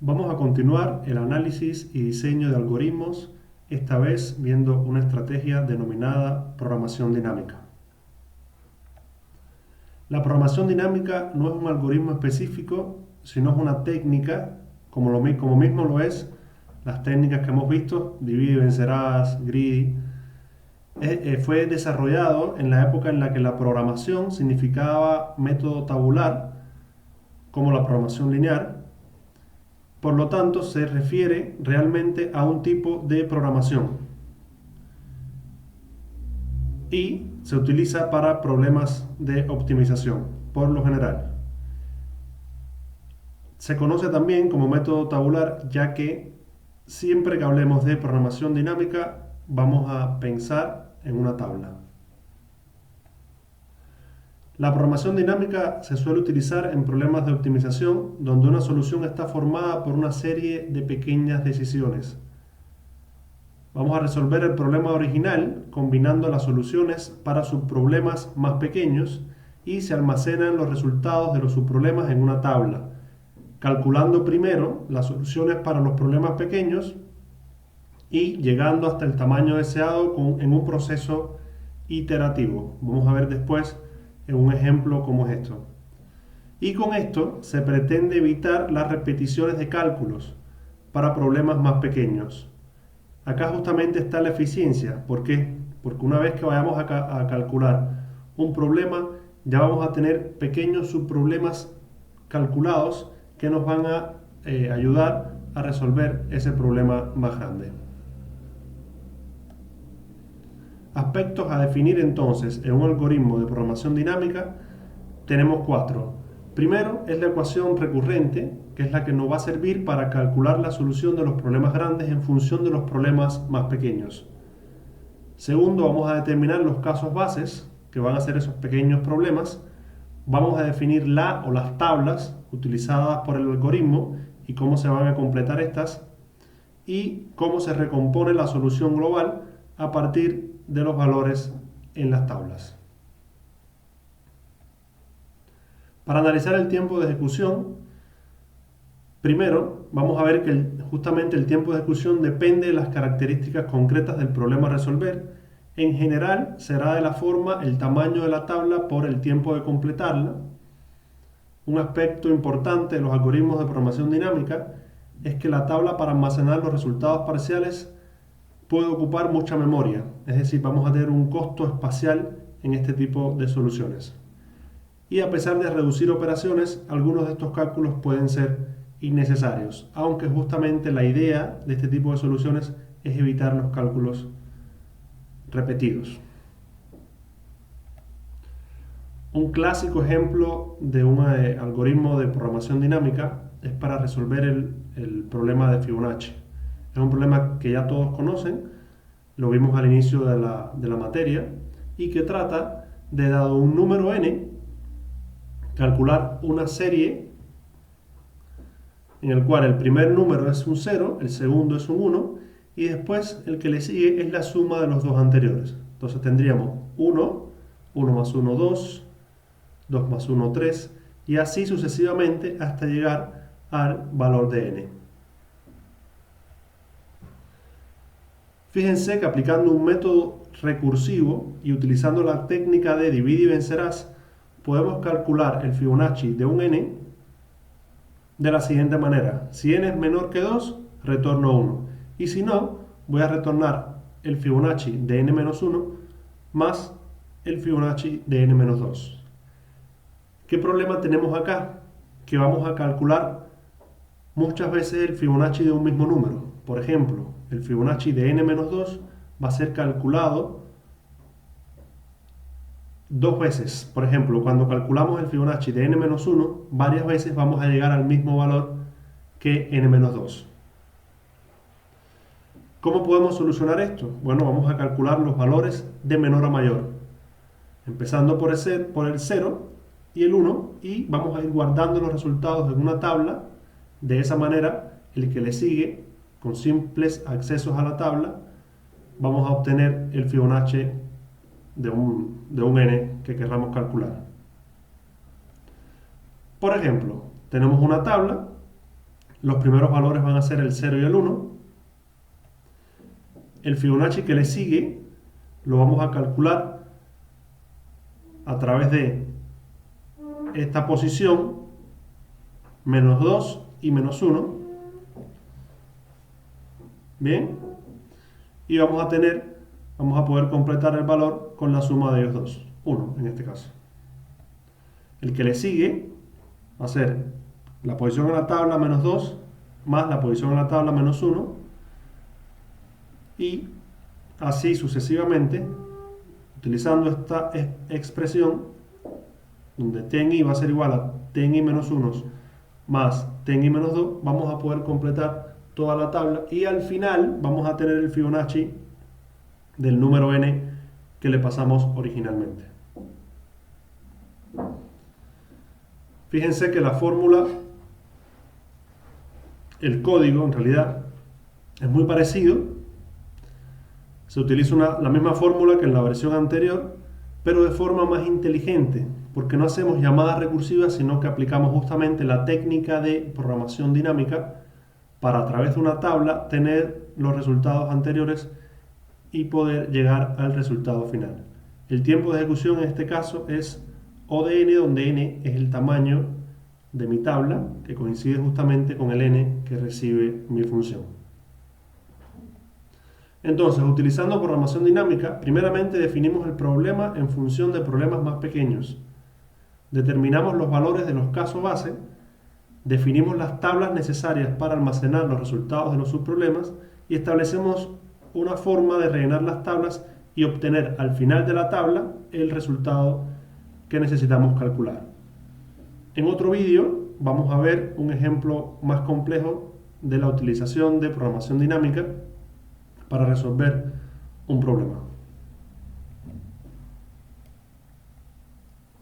Vamos a continuar el análisis y diseño de algoritmos, esta vez viendo una estrategia denominada programación dinámica. La programación dinámica no es un algoritmo específico, sino es una técnica, como mismo lo es las técnicas que hemos visto, divide y vencerás, greedy. Fue desarrollado en la época en la que la programación significaba método tabular, como la programación lineal. Por lo tanto, se refiere realmente a un tipo de programación y se utiliza para problemas de optimización, por lo general. Se conoce también como método tabular, ya que siempre que hablemos de programación dinámica, vamos a pensar en una tabla. La programación dinámica se suele utilizar en problemas de optimización, donde una solución está formada por una serie de pequeñas decisiones. Vamos a resolver el problema original combinando las soluciones para subproblemas más pequeños y se almacenan los resultados de los subproblemas en una tabla, calculando primero las soluciones para los problemas pequeños y llegando hasta el tamaño deseado en un proceso iterativo. Vamos a ver después en un ejemplo cómo es esto. Y con esto se pretende evitar las repeticiones de cálculos para problemas más pequeños. Acá justamente está la eficiencia. ¿Por qué? Porque una vez que vayamos a calcular un problema, ya vamos a tener pequeños subproblemas calculados que nos van a ayudar a resolver ese problema más grande. Aspectos a definir entonces en un algoritmo de programación dinámica tenemos 4. Primero es la ecuación recurrente, que es la que nos va a servir para calcular la solución de los problemas grandes en función de los problemas más pequeños. Segundo, vamos a determinar los casos bases, que van a ser esos pequeños problemas. Vamos a definir la o las tablas utilizadas por el algoritmo y cómo se van a completar estas, y cómo se recompone la solución global a partir de los valores en las tablas. Para analizar el tiempo de ejecución, primero vamos a ver que justamente el tiempo de ejecución depende de las características concretas del problema a resolver. En general será de la forma el tamaño de la tabla por el tiempo de completarla. Un aspecto importante de los algoritmos de programación dinámica es que la tabla para almacenar los resultados parciales puede ocupar mucha memoria, es decir, vamos a tener un costo espacial en este tipo de soluciones. Y a pesar de reducir operaciones, algunos de estos cálculos pueden ser innecesarios, aunque justamente la idea de este tipo de soluciones es evitar los cálculos repetidos. Un clásico ejemplo de un algoritmo de programación dinámica es para resolver el problema de Fibonacci. Es un problema que ya todos conocen, lo vimos al inicio de la materia, y que trata de, dado un número n, calcular una serie en el cual el primer número es un 0, el segundo es un 1 y después el que le sigue es la suma de los dos anteriores. Entonces tendríamos 1, 1 más 1, 2, 2 más 1, 3 y así sucesivamente hasta llegar al valor de n. Fíjense que aplicando un método recursivo y utilizando la técnica de divide y vencerás, podemos calcular el Fibonacci de un n de la siguiente manera. Si n es menor que 2, retorno 1. Y si no, voy a retornar el Fibonacci de n-1 más el Fibonacci de n-2. ¿Qué problema tenemos acá? Que vamos a calcular muchas veces el Fibonacci de un mismo número. Por ejemplo, el Fibonacci de n-2 va a ser calculado dos veces. Por ejemplo, cuando calculamos el Fibonacci de n-1, varias veces vamos a llegar al mismo valor que n-2. ¿Cómo podemos solucionar esto? Bueno, vamos a calcular los valores de menor a mayor, empezando por el 0 y el 1, y vamos a ir guardando los resultados en una tabla. De esa manera, el que le sigue, con simples accesos a la tabla, vamos a obtener el Fibonacci de un n que queramos calcular. Por ejemplo, tenemos una tabla Los primeros valores van a ser el 0 y el 1. El Fibonacci que le sigue lo vamos a calcular a través de esta posición, menos 2 y menos 1. Bien. Y vamos a poder completar el valor con la suma de ellos dos. 1 en este caso. El que le sigue va a ser la posición en la tabla menos 2 más la posición en la tabla menos 1. Y así sucesivamente, utilizando esta expresión, donde t en i va a ser igual a t en i menos 1 más t en i menos 2, vamos a poder completar toda la tabla y al final vamos a tener el Fibonacci del número n que le pasamos originalmente. Fíjense que la fórmula, el código en realidad es muy parecido. Se utiliza la misma fórmula que en la versión anterior, pero de forma más inteligente, porque no hacemos llamadas recursivas, sino que aplicamos justamente la técnica de programación dinámica para a través de una tabla tener los resultados anteriores y poder llegar al resultado final. El tiempo de ejecución en este caso es O de n, donde n es el tamaño de mi tabla, que coincide justamente con el n que recibe mi función. Entonces, utilizando programación dinámica, primeramente definimos el problema en función de problemas más pequeños. Determinamos los valores de los casos base, definimos las tablas necesarias para almacenar los resultados de los subproblemas y establecemos una forma de rellenar las tablas y obtener al final de la tabla el resultado que necesitamos calcular. En otro vídeo vamos a ver un ejemplo más complejo de la utilización de programación dinámica para resolver un problema.